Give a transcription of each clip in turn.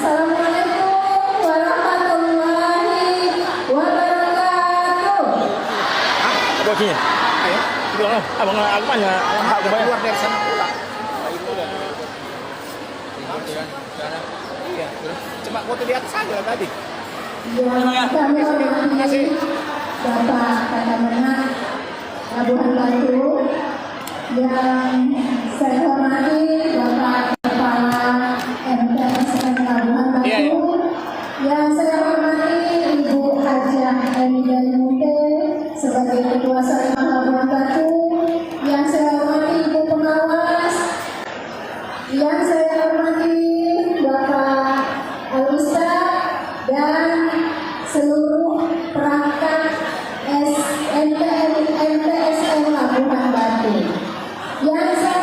Assalamualaikum warahmatullahi wabarakatuh. Apa sih? Ayo, bilang abang mana? Hak Keluar dari sana pulang. Iya, cuma foto di atas saja tadi. Yang kami hormati Bapak Kadamenak Labuhan Batu, yang saya hormati Bapak Kepala MTSN Labuhan Batu, yang saya hormati Ibu Hajah Emida Mute sebagai Ketua Sarjana Labuhan Batu, yang saya hormati Ibu Pengawas, yang saya hormati Bapak Al-Ustaz dan seluruh perangkat MTSN Labuhan Batu. Yang saya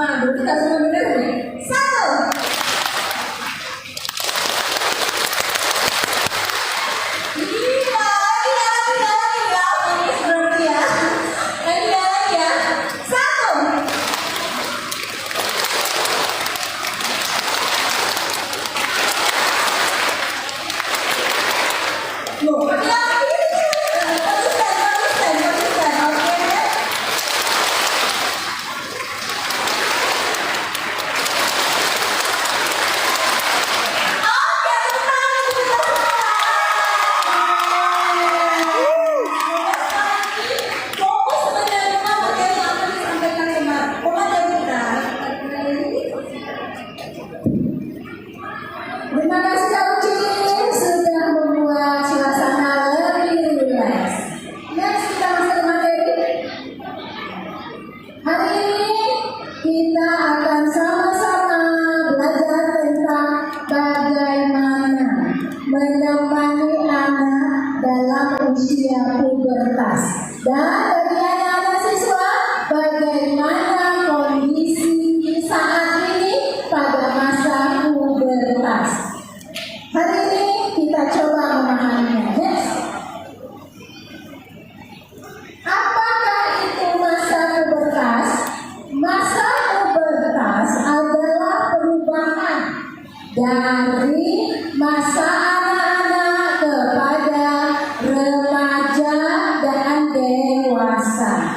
semua. Berarti kita semua benar nih. 1. Iya, manis berarti ya. Lagi ya. 1. Loh, lagi. Konsisten, oke. Fokus menerima materi yang akan disampaikan kemarin. Pemateri kita. Terima kasih Kak Uci sudah membuat suasana lebih rileks. Next kita masuk ke materi. Hari ini kita akan sama-sama belajar tentang bagaimana menemani anak dalam usia pubertas. Dan bagi anak-anak siswa, bagaimana kondisi saat ini pada masa pubertas. Hari ini kita coba memahaminya. Yes. Apakah itu masa pubertas? Masa pubertas adalah perubahan dari masa anak-anak kepada remaja dan dewasa.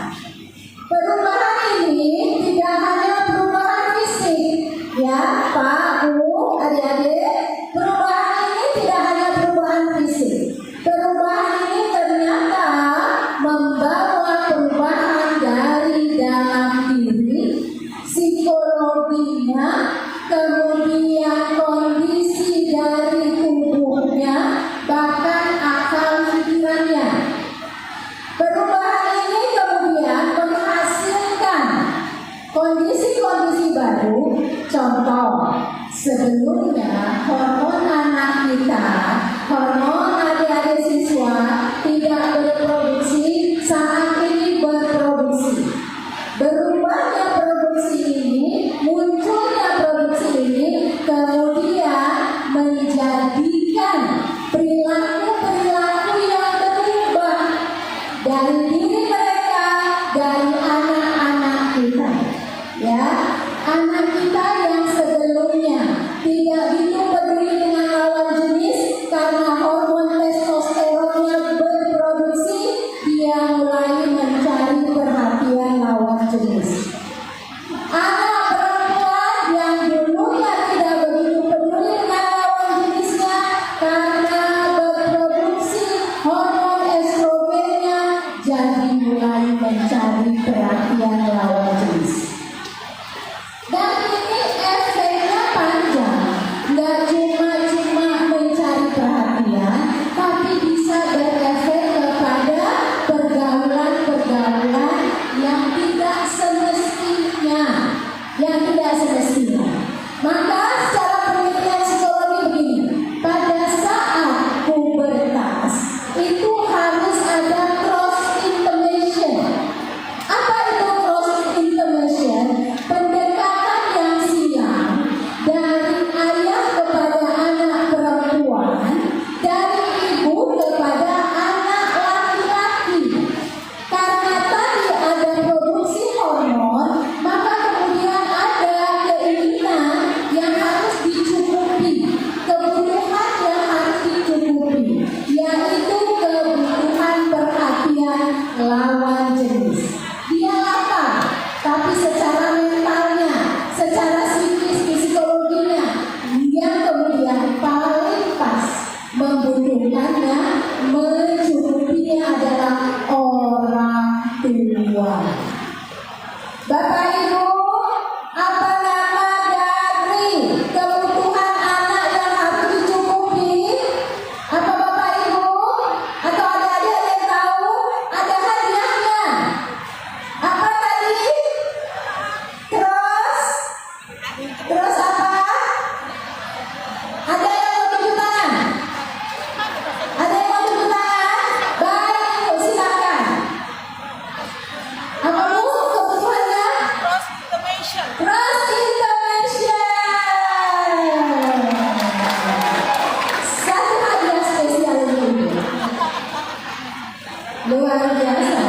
luar biasa.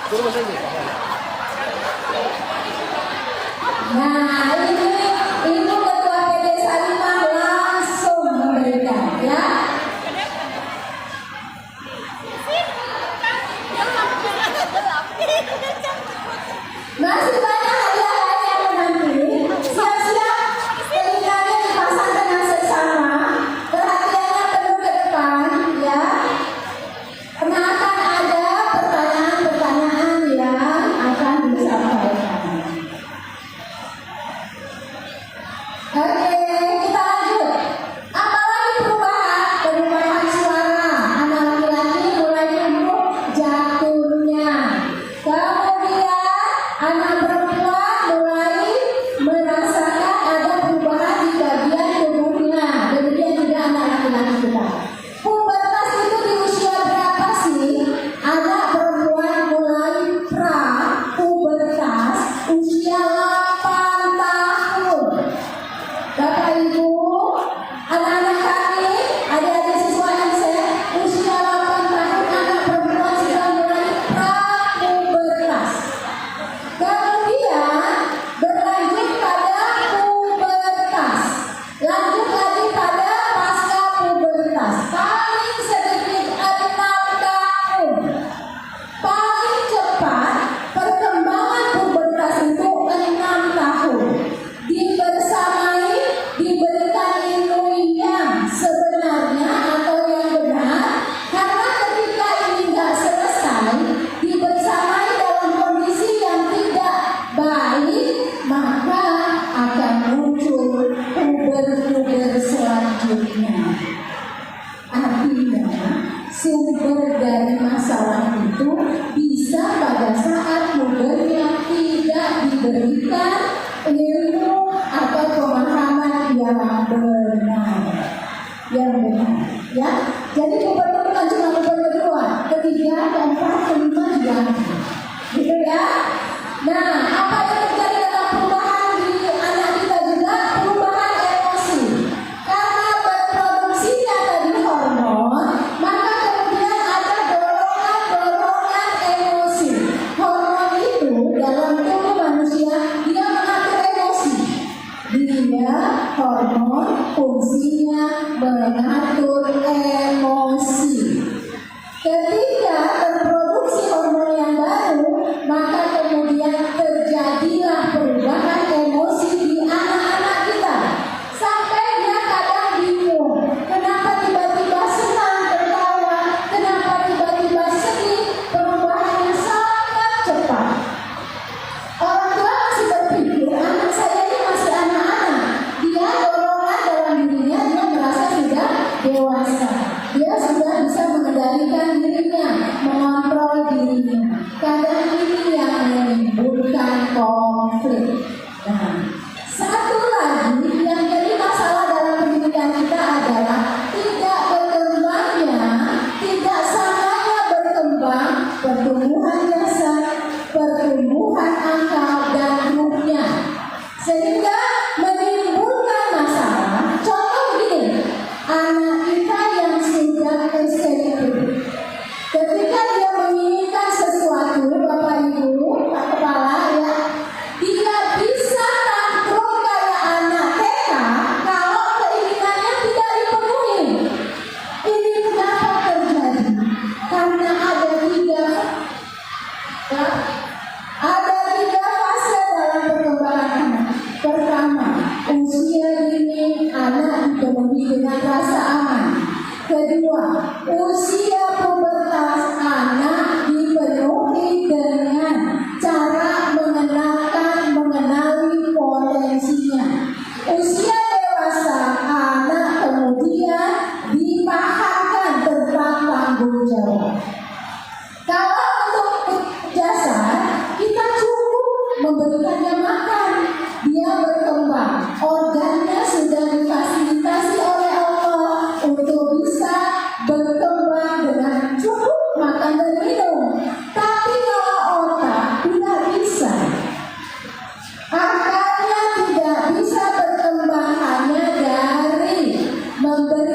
Suruh bahasa Inggris. Nah, ini ketua PD Salimah langsung memberikan, ya. Masih banyak hadiah lain yang menanti. Siap-siap, telinganya dipasang dengan seksama, perhatiannya penuh ke depan, ya. Karena akan ada pertanyaan-pertanyaan yang akan disampaikan. Oke, kita lanjut. Apalagi perubahan suara. Anak laki-laki mulai tumbuh jantungnya. Kemudian anak perempuan mulai merasakan ada perubahan di bagian tubuhnya. Demikian juga anak laki-laki kita. Pubertas itu di usia berapa sih? Anak perempuan mulai pubertas usia 8 tahun. Bapak Ibu, anak-anak kami, adik-adik siswa saya, usia 8 tahun anak perempuan sudah mulai pubertas. Kemudian berlanjut pada pubertas, lanjut lagi pada pasca pubertas. Paling sedikit 6 tahun. Paling cepat perkembangan pubertas itu 6 tahun. Diberikan ilmu yang sebenarnya atau yang benar, karena ketika ini tidak selesai, dibersamai dalam kondisi yang tidak baik, maka akan muncul puber-puber selanjutnya. Artinya, sumber dari masalah itu bisa pada saat pubernya tidak diberikan ilmu atau pemahaman yang benar, ya. Jadi puber itu bukan cuma puber kedua, ketiga, keempat, kelima juga ada, gitu ya. Nah, apa yang terjadi dalam perubahan di anak kita juga perubahan emosi. Karena berproduksinya tadi hormon, maka kemudian ada dorongan emosi. Hormon itu dalam tubuh manusia dia mengatur emosi. Dia hormon fungsinya mengatur emosi. Ketika terproduksi hormon yang baru, maka kemudian terjadilah perubahan emosi di anak-anak kita. Sampai dia kadang bingung, kenapa tiba-tiba senang tertawa, kenapa tiba-tiba sedih, perubahannya sangat cepat. Orang tua masih berpikir, anak saya ini masih anak-anak. Dia dorongan dalam dirinya, dia merasa sudah dewasa. Dia sudah bisa mengendalikan dirinya, mengontrol dirinya. Kadang ini yang menimbulkan konflik. Nah, satu lagi yang jadi masalah dalam pendidikan kita adalah tidak berkembangnya, tidak samanya berkembang pertumbuhan dasar, pertumbuhan akal dan ruhnya, sehingga menimbulkan masalah. Contoh gini, anak kita yang sudah SMP, ketika dia menginginkan sesuatu, Bapak Ibu, Pak Kepala, ya, dia bisa tantrum kayak anak TK kalau keinginannya tidak dipenuhi. Ini kenapa terjadi? Karena ada tiga fase dalam perkembangan anak. Pertama, usia dini anak dipenuhi dengan rasa aman. Kedua, usia pubertas anak dipenuhi dengan cara mengenali potensinya. Usia dewasa anak kemudian dipahamkan tentang tanggung jawab. Kalau untuk dasar, kita cukup memberikannya makan, dia berkembang, organnya sudah difasilitasi oleh Allah untuk bisa berkembang dengan cukup makan dan minum. Tapi kalau otak tidak bisa, akalnya tidak bisa berkembang hanya dari memberi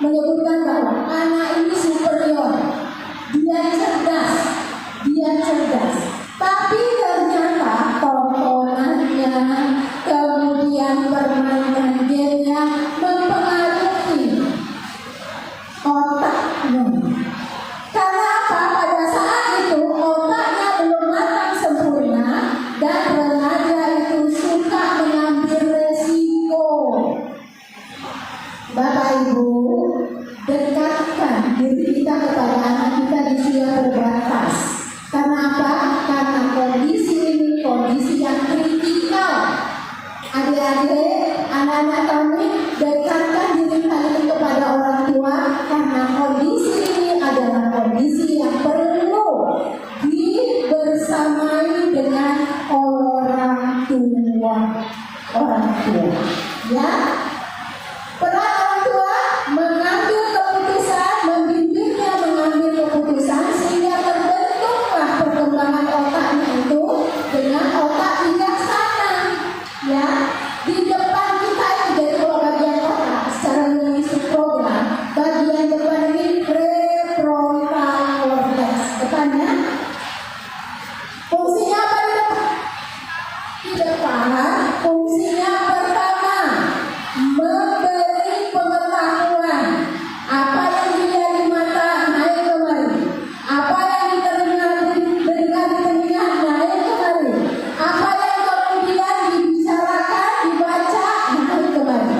menyebutkan bahwa anak ini superior, dia cerdas, tapi ternyata tontonannya, kemudian permainan gamenya mempengaruhi otaknya. Karena apa? Pada saat itu otaknya belum matang sempurna dan remaja itu suka mengambil resiko. Bapak Ibu, dekatkan diri kita kepada anak kita di usia terbatas. Karena apa? Karena kondisi ini kondisi yang kritikal. Adik-adik, anak-anak kami, dekatkan diri kalian kepada orang tua karena kondisi ini adalah kondisi yang perlu dibersamai dengan orang tua. Ya, peran orang tua mengambil keputusan, membimbingnya mengambil keputusan sehingga terbentuklah perkembangan otaknya itu dengan otak bijaksana. Ya, di depan kita itu jadi dua bagian otak secara linguistik program. Bagian depan ini prefrontal cortex. Depannya fungsinya apa di depan? Di depan fungsinya pertama memberi pengetahuan. Apa yang dilihat di mata naik kemari, apa yang dengar di telinga naik kemari, apa yang kemudian dibicarakan, dibaca naik kemari.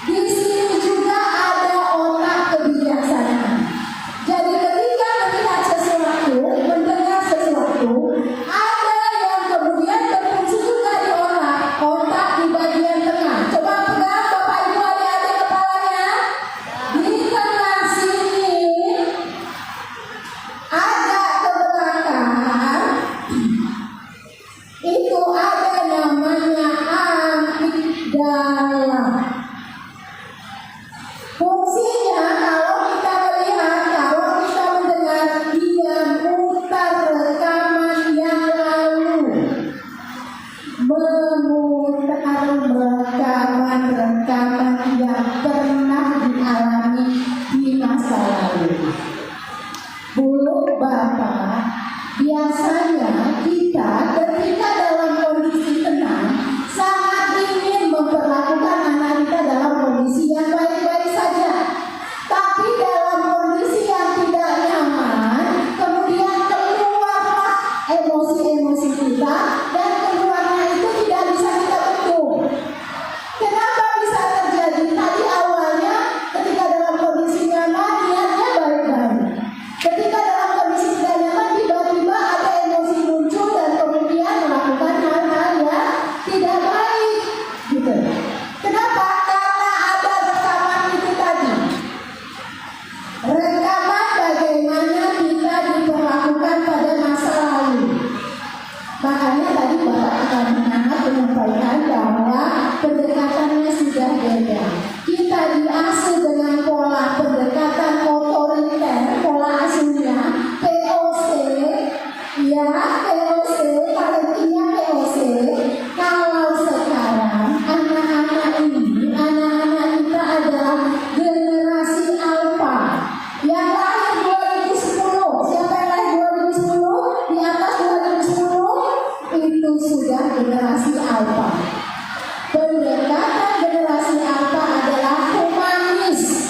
Di sini juga ada otak kebijaksanaan. Jadi ketika melihat sesuatu, mendengar sesuatu, ada yang kemudian berfungsi juga di otak di bagian tengah. Coba pegang Bapak Ibu adik-adik kepalanya. Di tengah sini agak ke belakang itu ada namanya amigdala. Fungsinya kalau kita melihat, kalau kita mendengar, dia memutar rekaman yang lalu, memutar rekaman yang pernah dialami di masa lalu. Bu, Bapak, biasanya kita ketika dalam kondisi tenang sangat ingin memperlakukan anak kita dalam kondisi yang baik-baik saja. Tapi dalam kondisi yang tidak nyaman, kemudian keluarlah emosi-emosi kita dan keluarnya itu tidak bisa kita bentuk. Kenapa bisa terjadi? Tadi awalnya ketika dalam kondisi nyaman, niatnya baik-baik. Ketika dalam kondisi tidak nyaman, tiba-tiba ada emosi muncul dan kemudian melakukan hal-hal yang tidak baik. Gitu. Kenapa? Karena ada rekaman itu tadi. Rekaman bagaimana kita diperlakukan pada masa lalu. Makanya tadi Bapak akan menyampaikan bahwa pendekatannya sudah beda. Kita diasuh dengan pola pendekatan otoriter, pola asuhnya POC, ya POC, parentingnya POC. Kalau sekarang anak-anak kita adalah generasi alpha yang lahir 2010. Siapa yang lahir 2010? Di atas 2010 itu sudah generasi alpha. Pendekatan generasi alpha adalah humanis.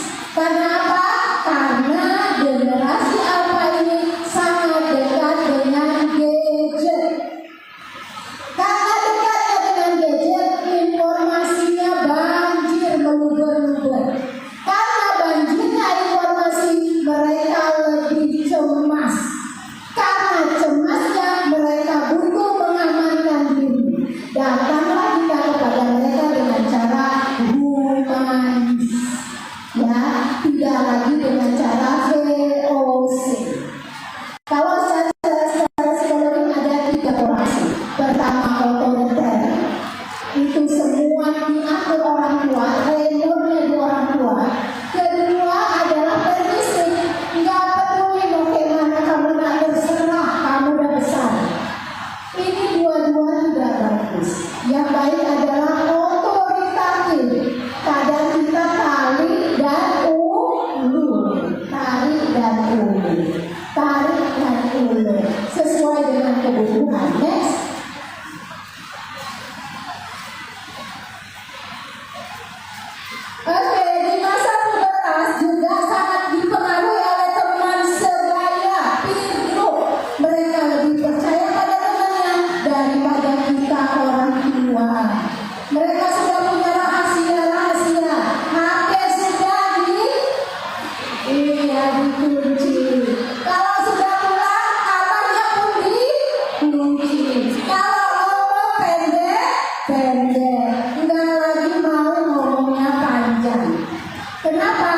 Kenapa?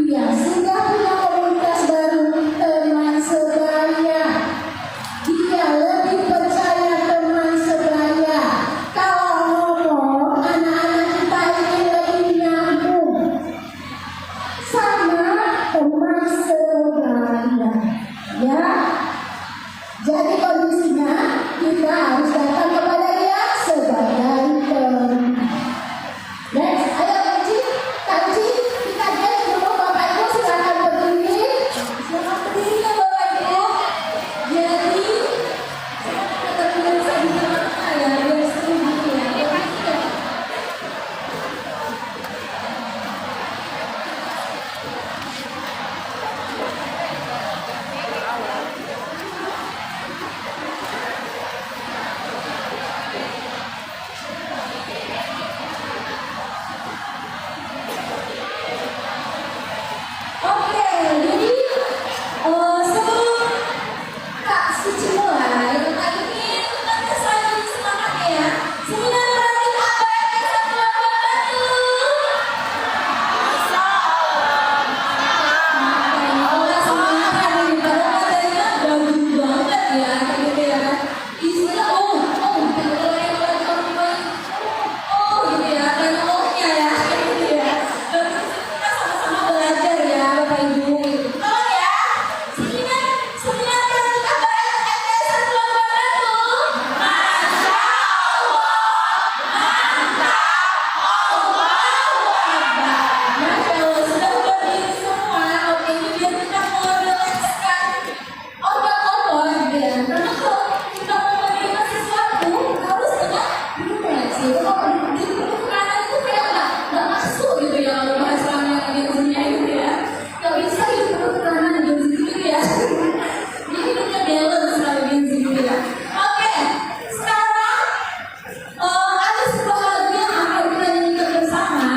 Dia sudah punya komunitas baru, teman sebaya. Dia lebih percaya teman sebaya. Kalau ngomong, anak-anak kita ini lebih nyambung sama teman sebaya. Ya, jadi kondisinya kita harus datang kepada dia sebagai teman. Next, ayo kaji, kita lihat dulu Bapak Ibu silakan berdiri. Silakan berdiri ya Bapak Ibu. Jadi, kita bisa dijelaskan ya, biar setuju ya. Oke, jadi sebelum Kak Suci mulai, Kak ingin kita selalu semangat ya. Seminar berarti apa yang bisa melakukan itu? Orang semangat nih, karena materinya bagus banget ya, kayak gitu ya kan. Isinya gitu ya, dan ohnya ya, kayak gitu ya. Dan kita sama-sama belajar ya, Bapak Ibu. Tolong ya, seminar berarti apa yang bisa melakukan itu? Masya Allah, sudah berdiri semua. Oke, ini biar kita melekskan otot-otot gitu ya. Karena kalau kita mau menerima sesuatu harus dengan refleksi. Kalau duduk kanan itu kayak nggak masuk gitu ya kalau bahasa yang biasanya gitu ya. Nggak bisa duduk kanan gitu ya. Jadi kita balance lah gitu ya. Oke, sekarang ada sebuah lagu yang akan kita nyanyikan bersama.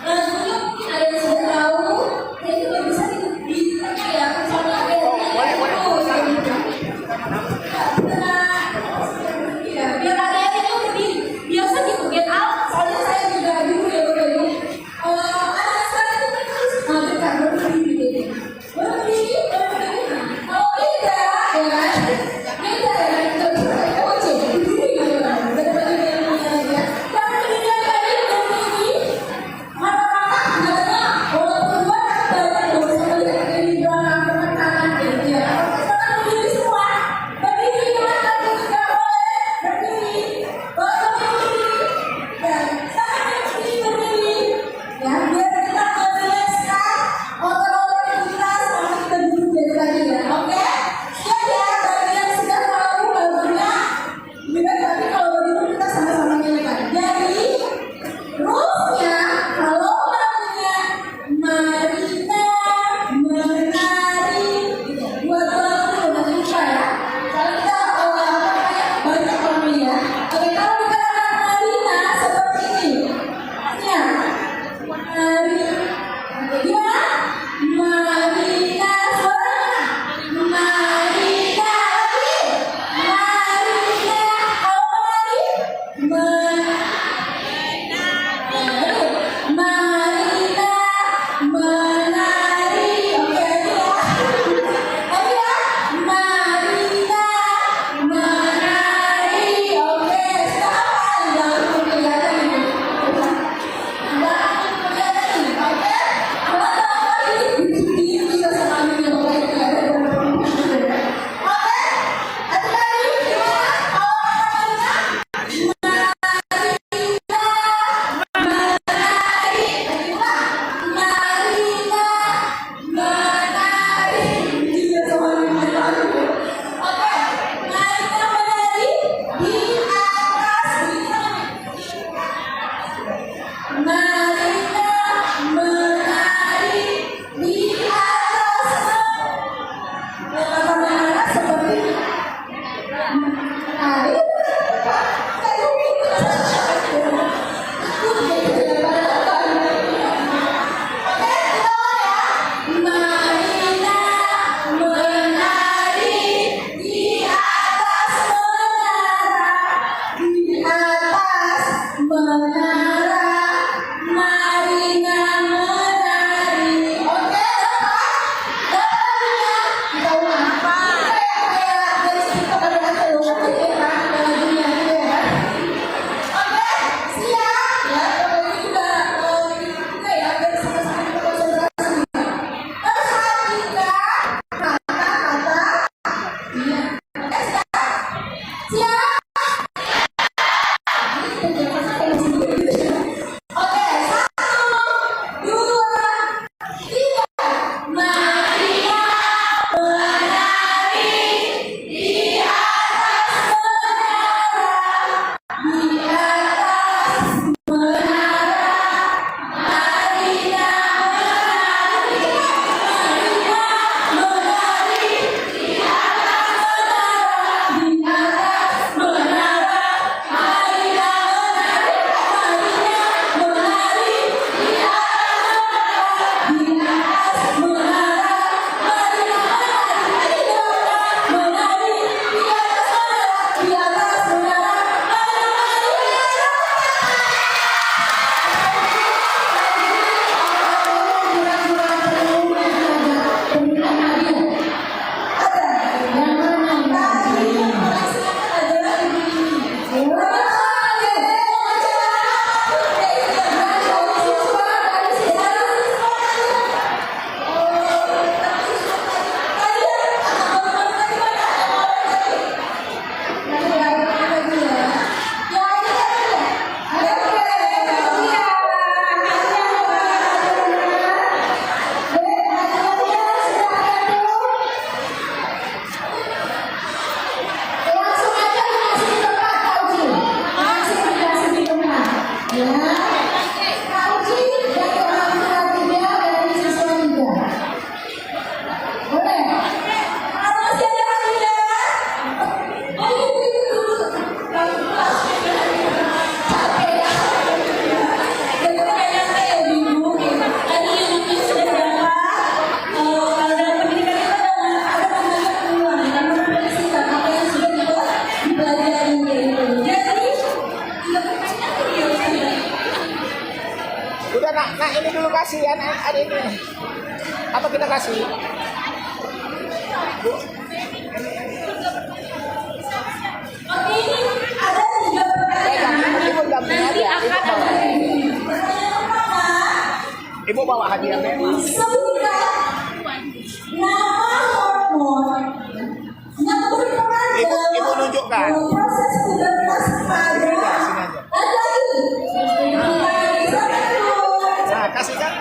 Lagunya mungkin ada yang sudah tahu. Jadi kalau bisa ditanya ya, misalnya ada yang ya, biar ada yang itu berdiri. Biasa gitu, get out. Soalnya saya juga dulu ya berdiri. Anak sekarang itu mereka harus mengajarkan berdiri gitu. Berdiri. Kalau beda, ya kan? Beda ya kan? Kita oce, berdiri gitu kan. Kita berdiri ya. Jangan berdiri tadi berdiri. Mata-mata katanya walaupun dua tapi banyak loh sama di belakang teman kanan gitu ya. Sekarang berdiri semua. Berdiri mata juga boleh berdiri. Kalau berdiri ya saya berdiri. Ya biar kita merilekskan otot-otot kita sama kita duduk dari tadi ya. Oke? Siap ya bagi yang sudah tahu lagunya. Juga tapi kalau begitu kita sama-sama nyanyikan. Jadi rumusnya kalau lagunya Marina menari gitu. Dua lagu nanti lupa ya. Kalau kita banyak lagunya ya. Oke, kalau dikatakan Marina seperti ini. Ya. Mari. Oke, gimana? Marina suara. Marina lagi. Marina. Kalau menari. Marina menari. Oke, lagi ya. Marina menari. Oke, sekarang jangan kelihatan ini. Jangan kelihatan ini. Oke. Teman-teman kasih ada ini. Apa kita kasih? Bu. Ini ada 3 pertanyaan. Ibu dampingi Nanti aja. akan ada pertanyaan pertama. Ibu bawa hadiah memang. Sebutkan nama hormon yang berperan Ibu dalam nunjukkan. proses pubertas pada laki-laki. Nah, kasihkan.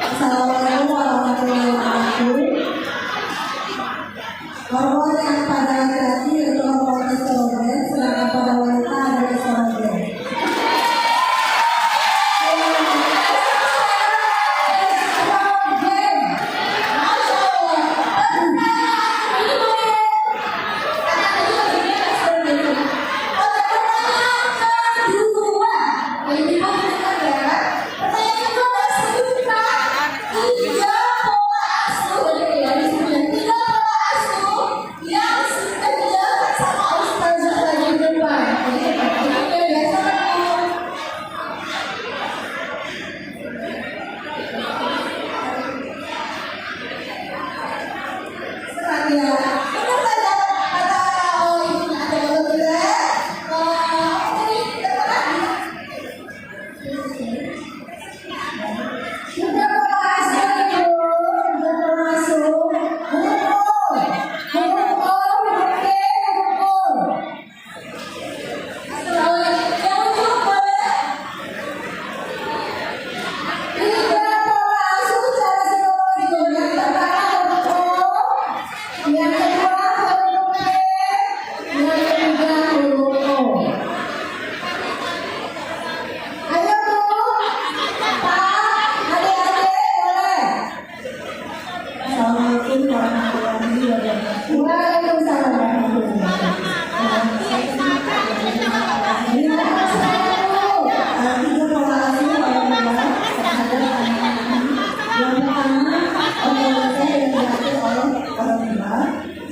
Assalamualaikum warahmatullahi wabarakatuh. Hormon yang pada laki-laki yaitu hormon estrogen, sedangkan pada wanita ada estrogen.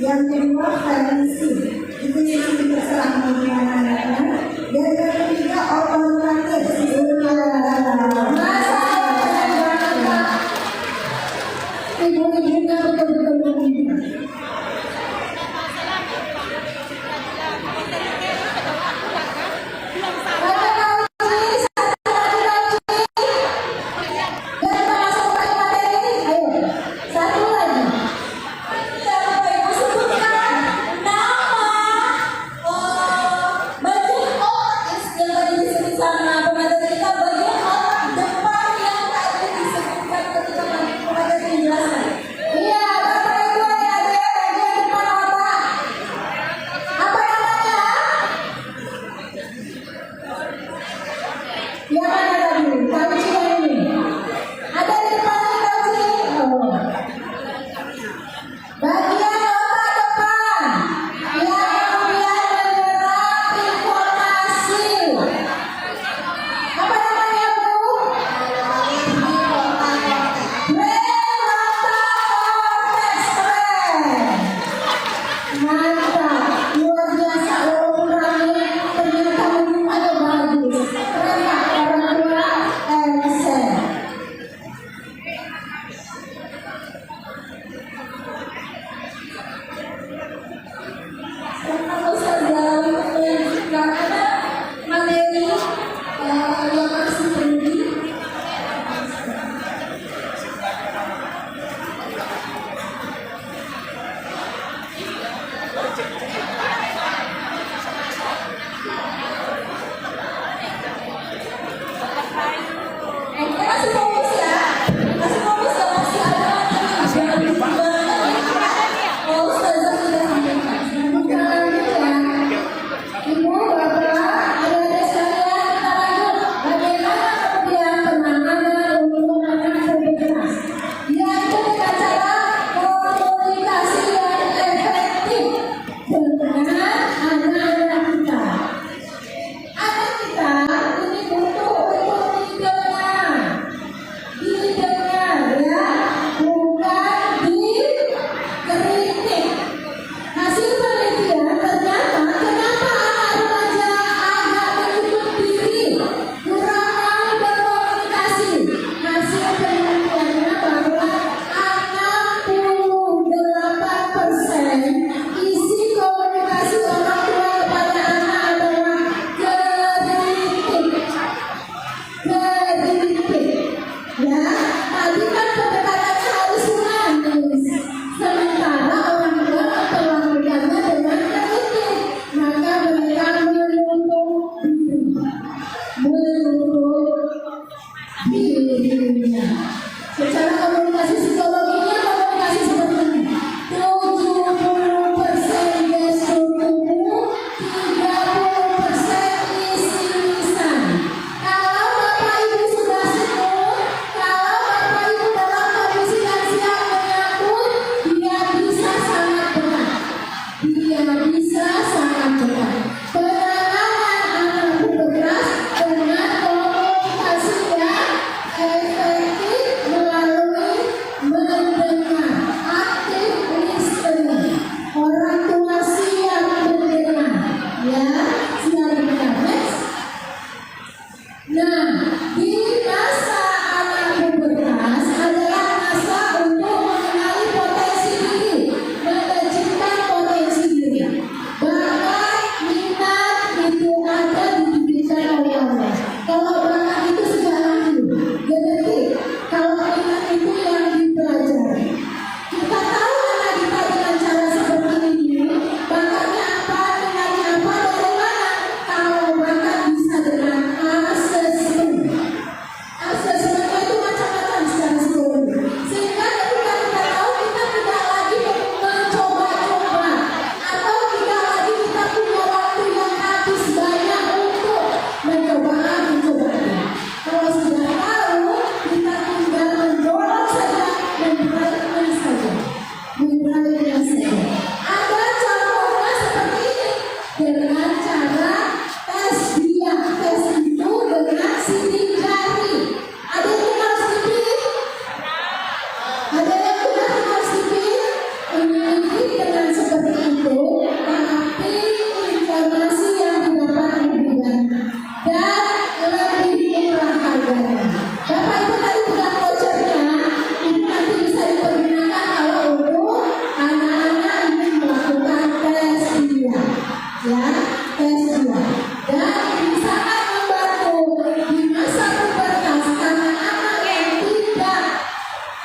Yang kedua valensi, itu yang terserah bagaimana. Dan yang ketiga otomatis. Ibu-ibunya betul-betul. Satu lagi. Sebutkan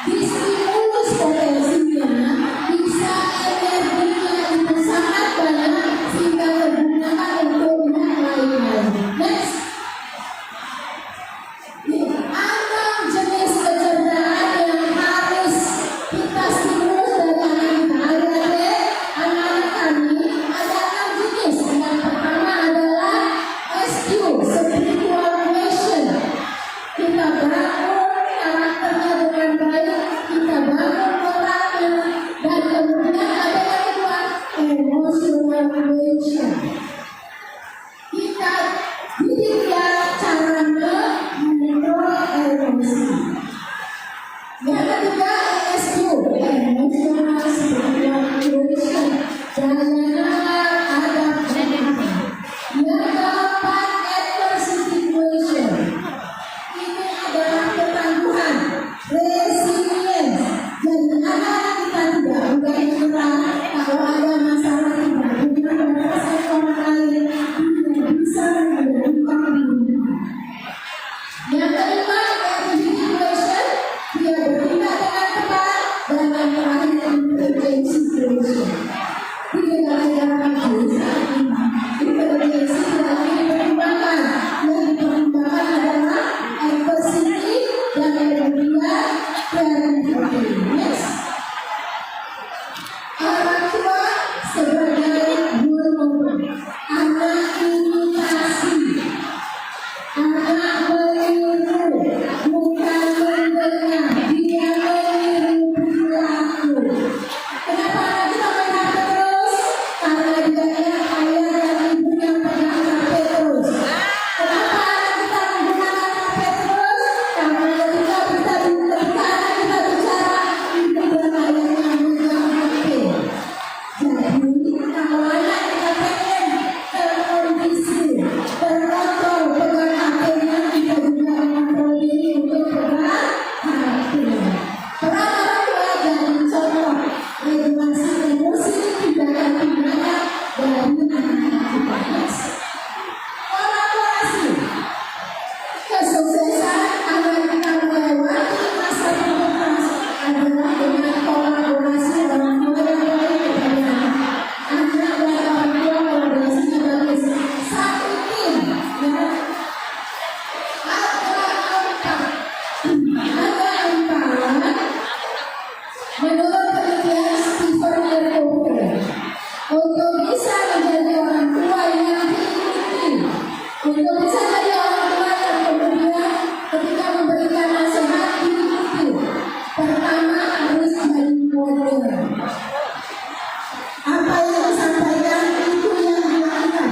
distimulus potensinya, bisa energinya itu sangat banyak sehingga digunakan untuk yang lain-lain. Next. Ada jenis kecerdasan yang harus kita stimulus dari anak-anak. Anak-anak kami ada 6 jenis. Yang pertama adalah SQ, spiritual question. Kita bangun karakternya dengan baik, kita bangun moralnya, dan kemudian ada yang kedua, emotional question. Kita didik dia cara mengontrol emosi. Yang ketiga, ESQ, emotional spiritual question. Daya adaptasi. Yang keempat, adversity question. Ini adalah ketangguhan, resilience. Jadi anak-anak kita tidak mudah menyerah kalau ada masalah tidak punya batasan orang lain, tidak bisa mengendalikan diri. Yang kelima, creativity question. Dia bertindak dengan tepat, dan yang terakhir, intelligence question. Di negara-negara maju saat ini, intelijensi tidak lagi dipertimbangkan. Yang dipertimbangkan adalah adversity dan yang kedua creativity. Next. Orang tua sebagai guru, anak imitasi, anak meniru, bukan mendengar, dia meniru perilaku. Kenapa anak kita main HP terus? Karena dia lihat ayah dan ibu yang pegang HP terus. Kenapa anak kita menggunakan HP terus? Karena ketika anak kita bicara, ibu dan ayahnya memegang HP. Jadi kalau anak kita pengen terkondisi, terkontrol pegang HP-nya, kita juga mengontrol diri untuk pegang HP. Peran orang tua jadi contoh regulasi emosi, tindakan tindakan dari anak-anak kita. Kolaborasi. Kesuksesan agar kita melewati masa pubertas adalah dengan kolaborasi orang tua yang baik kepada anak. Anak dan orang tua kolaborasinya bagus. Satu tim, ya. Ada empat. Menurut penelitian Stephen Lepore, untuk bisa menjadi orang tua yang diikuti, untuk bisa jadi orang tua yang kemudian ketika memberikan nasihat diikuti, pertama harus jadi model. Apa yang disampaikan itu yang dilakukan,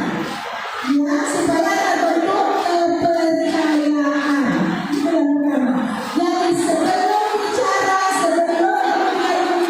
ya, supaya terbentuk kepercayaan. Itu yang pertama. Jadi sebelum bicara, sebelum memberikan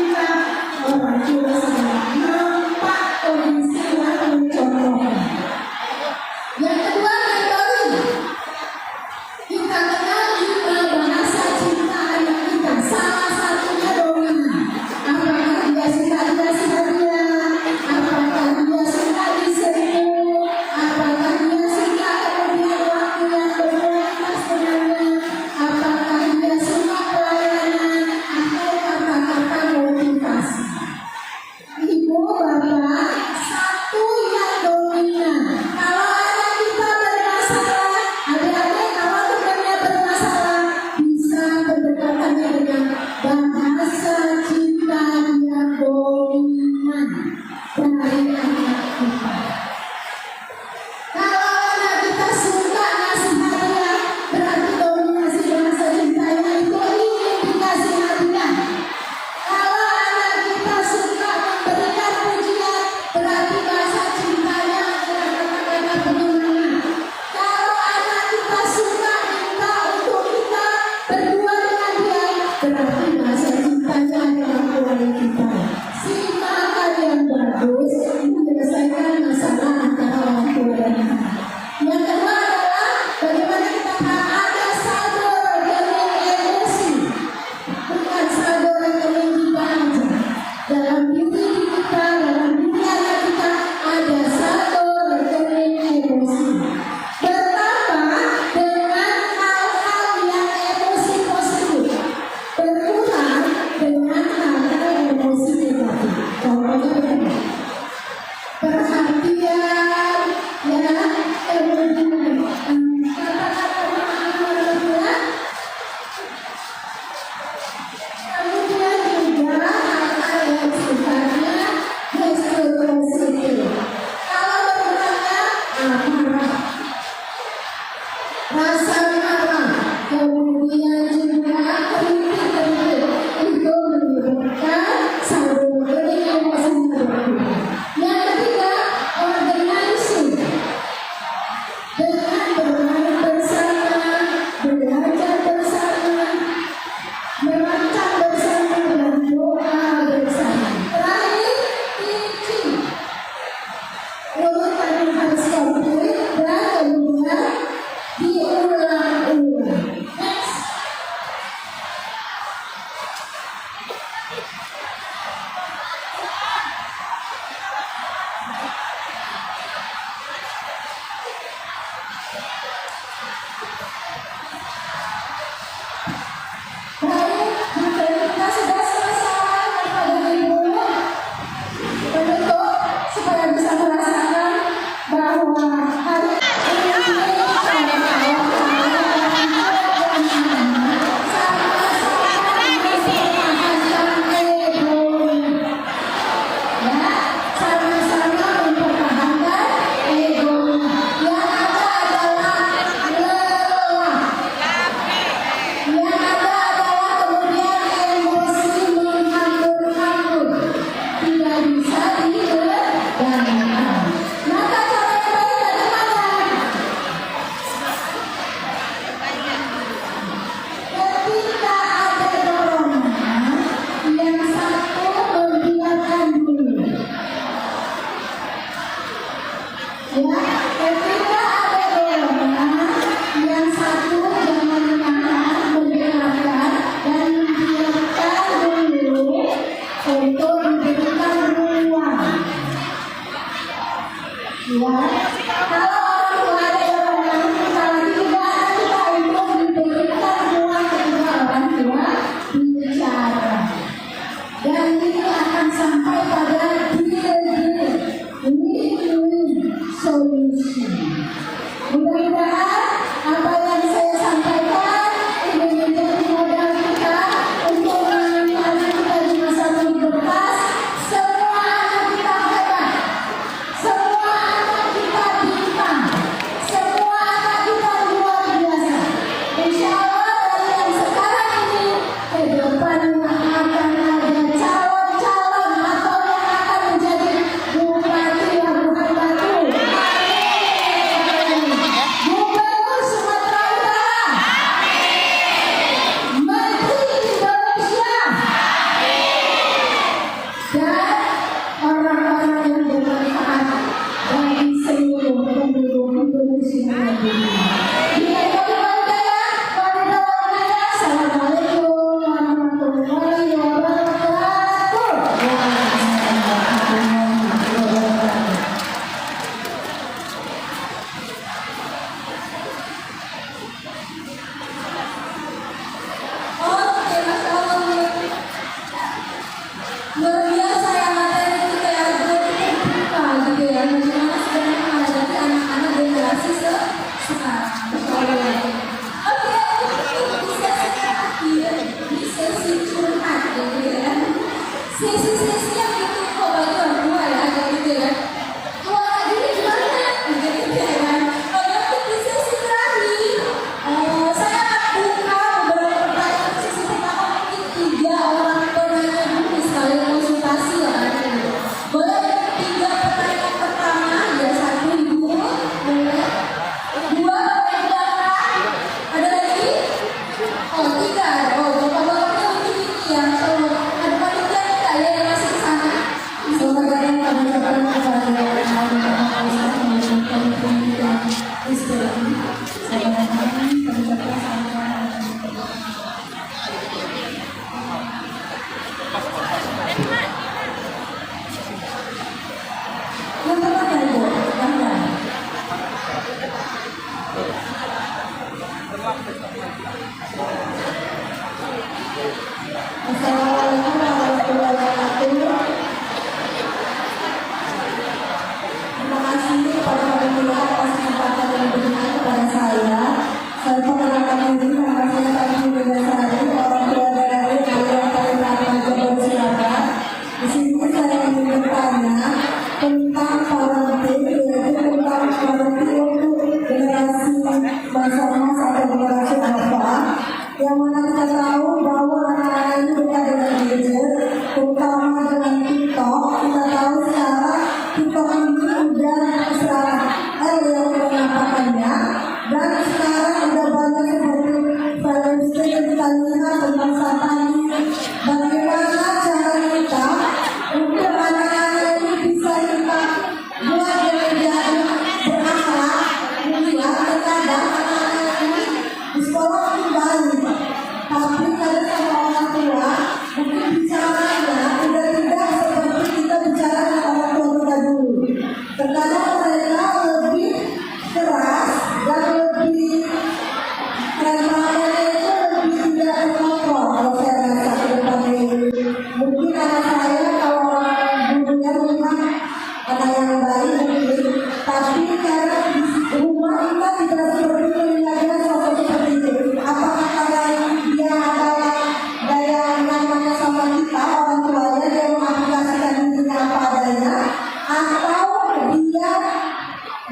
kita orang tuanya dia mengaplikasikan dirinya apa adanya, atau dia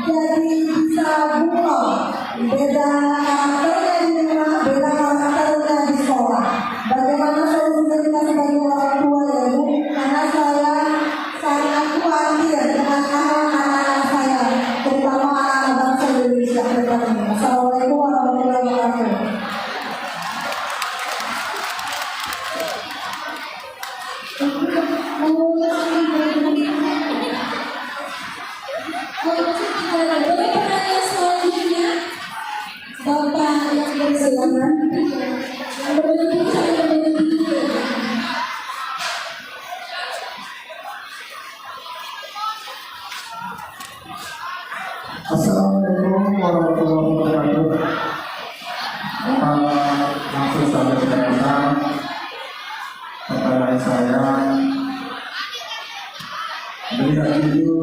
jadi bisa bunglon, beda karakternya di rumah, beda karakternya di sekolah. Bagaimana solusinya kita sebagai orang tua ya Bu? Karena saya sangat khawatir dengan anak-anak saya, terutama anak bangsa Indonesia ke depan ini. Assalamualaikum warahmatullahi wabarakatuh. Pertanyaan selanjutnya, Bapak yang bersilakan. Yang berbentuk saya berbentuk. Assalamualaikum warahmatullahi wabarakatuh. Langsung saja kita kenal. Pertanyaan saya, melihat itu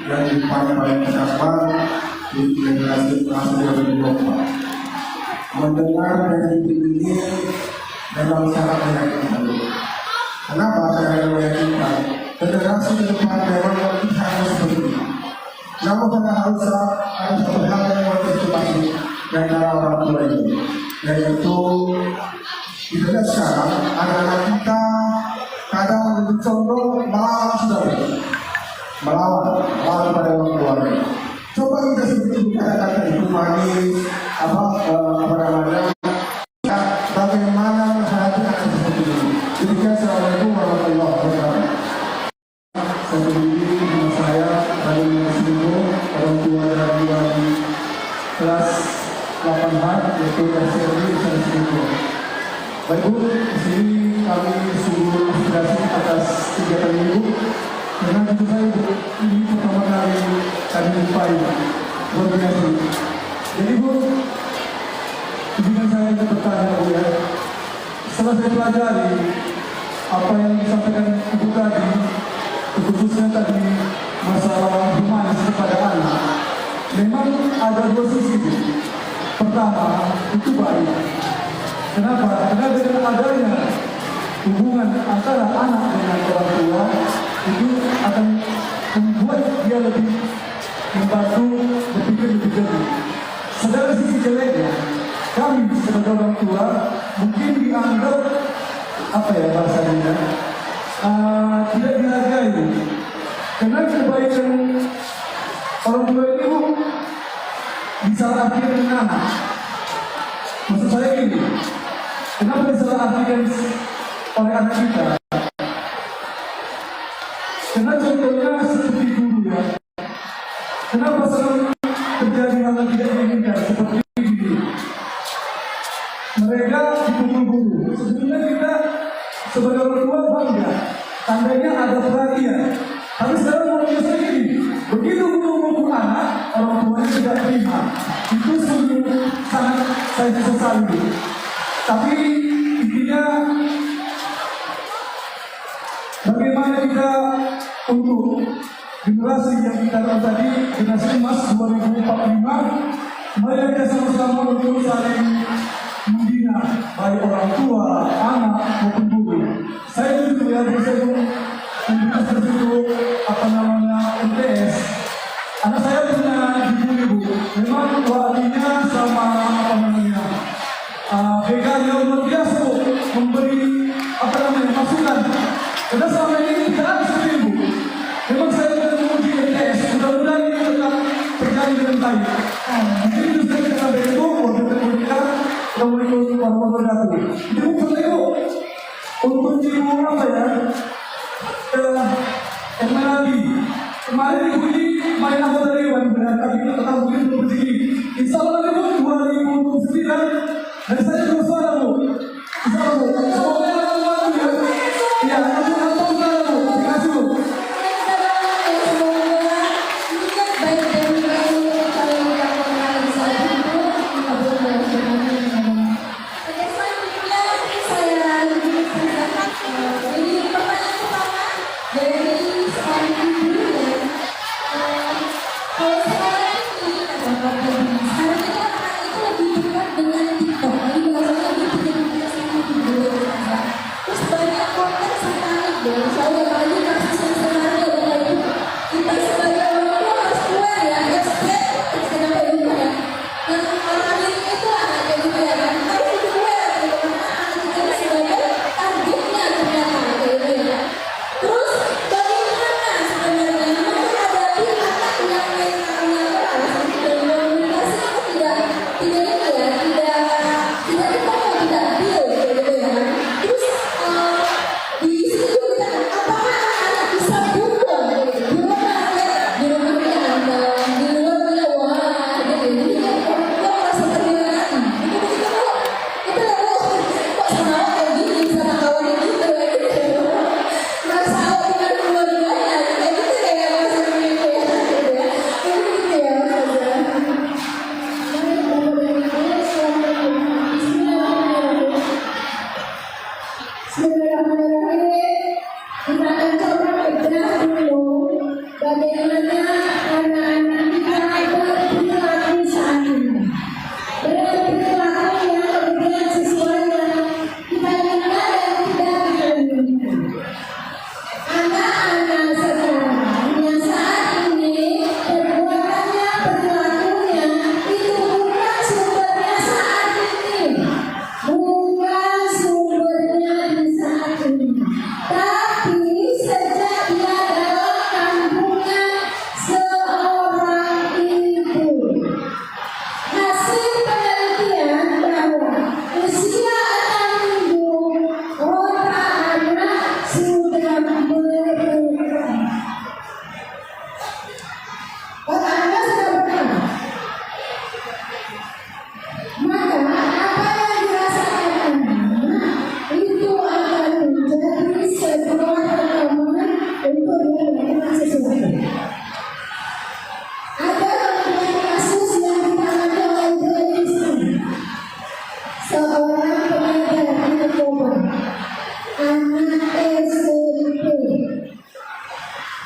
yang dipakai kenapa di generasi yang berubah. Mendengar dari ini memang sangat meyakinkan. Kenapa saya meyakinkan? Generasi ke depan memang harus seperti ini. Namun pada harus satu hal yang mengantisipasi yang dari orang tua ini, yaitu kita sekarang anak-anak kita kadang lebih condong melawan pada orang tuanya. Coba kita sebut kata-kata itu manis, apa namanya? Bagaimana menghadapi anak seperti ini? Jadi assalamualaikum warahmatullahi wabarakatuh. Saya berdiri dengan saya dari Singgo, orang tua dari kelas 8H, yaitu SRI Singgo. Baik Bu, di sini kami sungguh aspirasi atas kegiatan Ibu. Karena tentu saya ini pertama kali kami jumpai berbiasa. Jadi Bu, izinkan saya untuk bertanya Bu ya. Setelah saya pelajari apa yang disampaikan Ibu tadi, khususnya tadi masalah humanis kepada anak, memang ada dua sisi. Pertama, itu baik. Kenapa? Karena dengan adanya hubungan antara anak dengan orang tua itu akan membuat dia lebih membantu berpikir lebih jernih. Sedangkan sisi jeleknya, kami sebagai orang tua mungkin dianggap apa ya bahasanya? Tidak dihargai. Karena kebaikan orang tua itu disalahartikan dengan anak. Maksud saya ini, kenapa disalahartikan oleh anak kita? Karena contohnya seperti dulu ya. Kenapa selalu terjadi hal yang tidak diinginkan seperti ini? Mereka dipukul guru. Sebetulnya kita sebagai orang tua bangga, tandanya ada perhatian. Tapi sekarang orang biasa ini, begitu menghukum anak, orang tuanya tidak terima. Itu sungguh sangat saya sesali. Tapi intinya, bagaimana kita untuk generasi yang kita tahu tadi, generasi emas 2045, mari kita sama-sama untuk saling membina baik orang tua, anak maupun guru. Saya juga ya bisa memberikan sesuatu apa namanya MTS. Anak saya punya ibu, memang walinya sama apa namanya begal yang luar biasa memberi apa namanya masukan. Karena selama ini tidak ada seperti ibu. Memang saya sudah menguji MTS, mudah-mudahan ini tetap terjadi dengan baik. Mungkin itu saya kata begitu, waktu terkomunikasi. Assalamualaikum warahmatullahi wabarakatuh. Ibu pertanyaan untuk ibu apa ya? Kemarin ibu ini main anggota dewan, tapi kita tetap mungkin belum rezeki. Insya Allah ibu 2029 dan saya bersuara Bu. Insya Allah Bu. Semoga Allah membantu ya. Ya, aku suara Bu. Terima kasih Bu. Sekarang ini sekarang itu anak itu lebih dekat dengan TikTok, lagi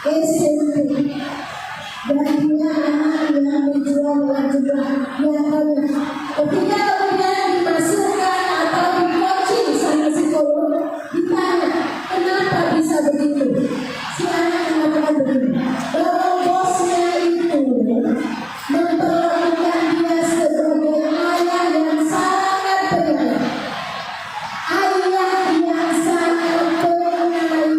SMP. Dan dia anak yang menjual juga yang banyak. Ketika kemudian dimasukkan atau di-coaching sama psikolog, ditanya kenapa bisa begitu. Si anak mengatakan begini, bahwa bosnya itu memperlakukan dia sebagai ayah yang sangat penyayang. Ayah yang sangat penyayang.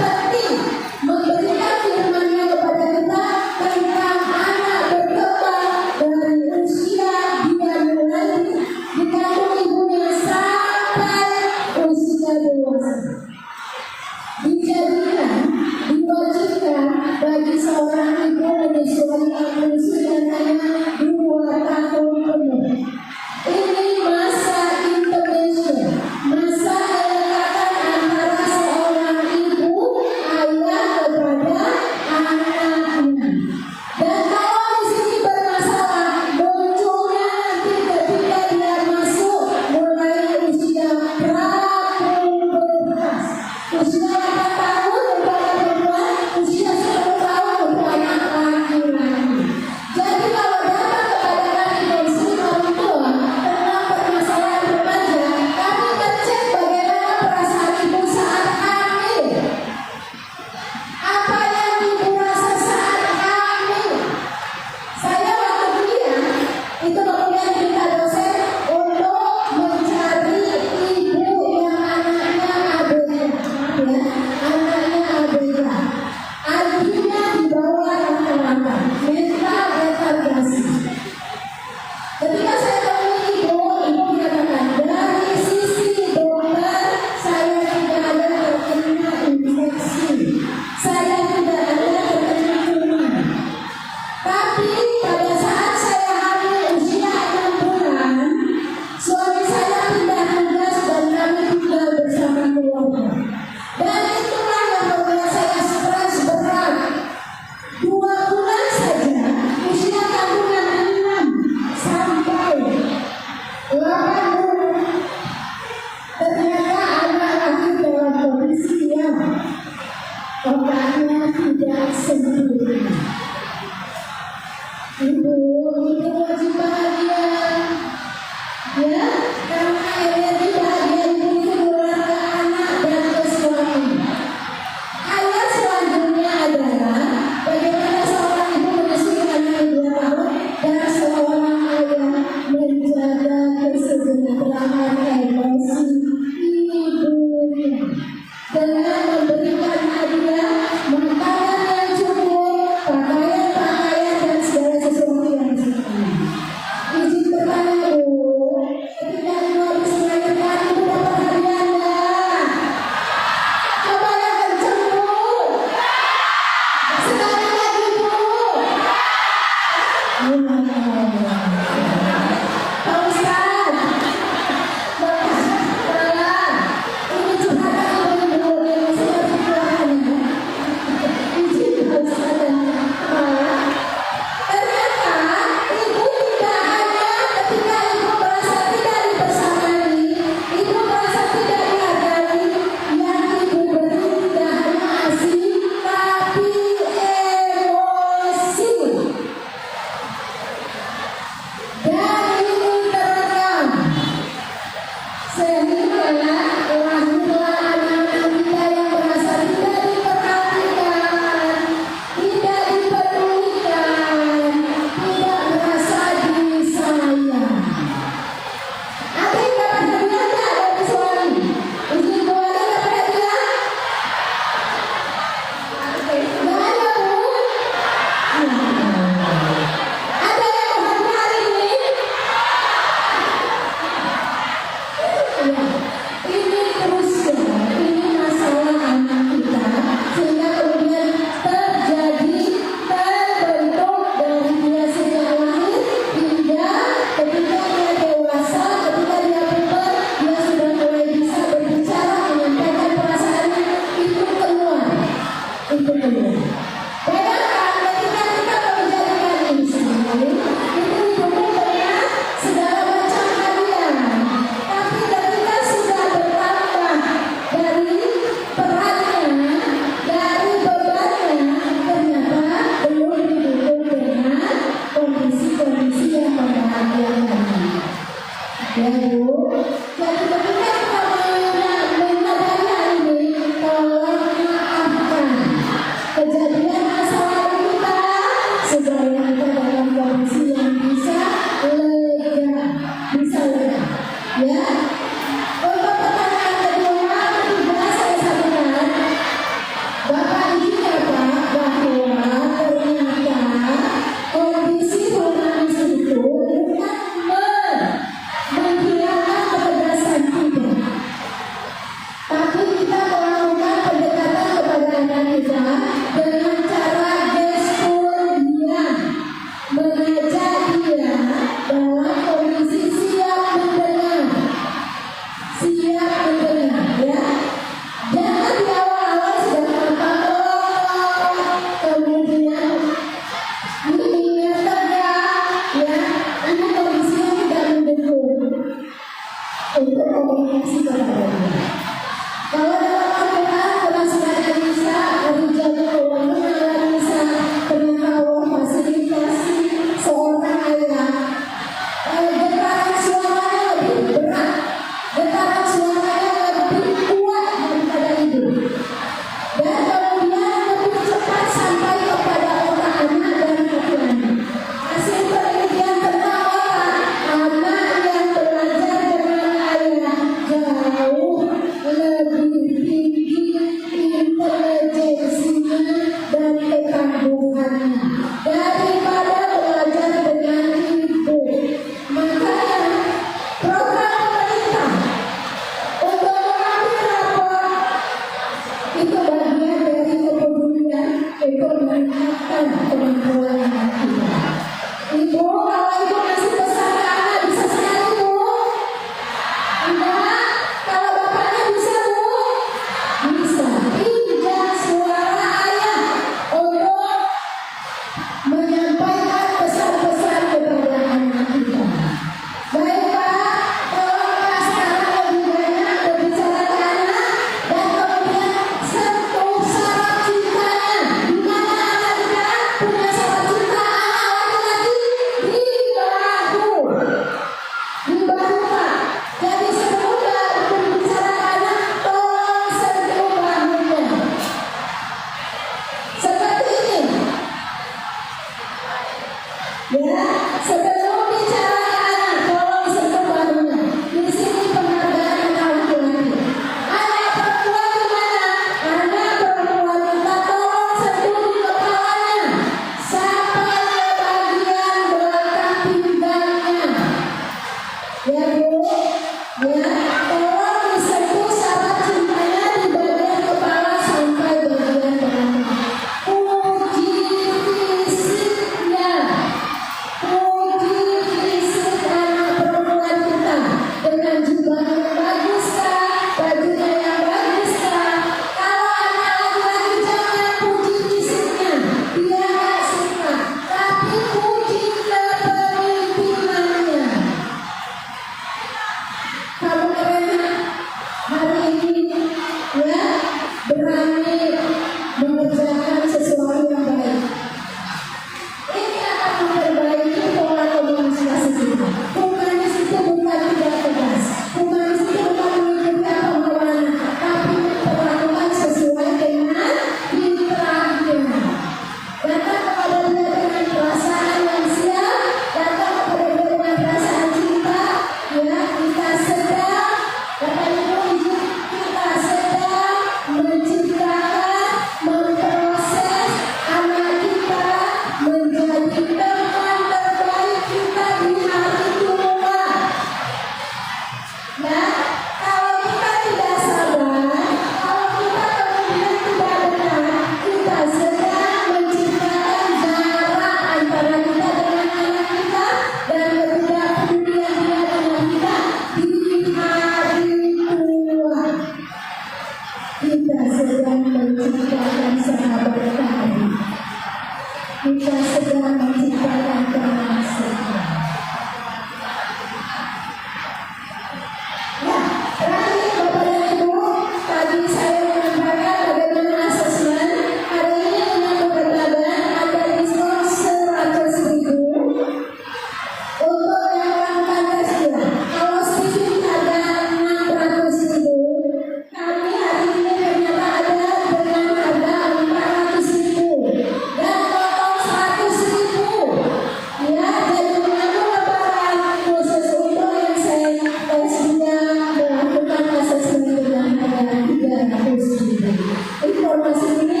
informasi ini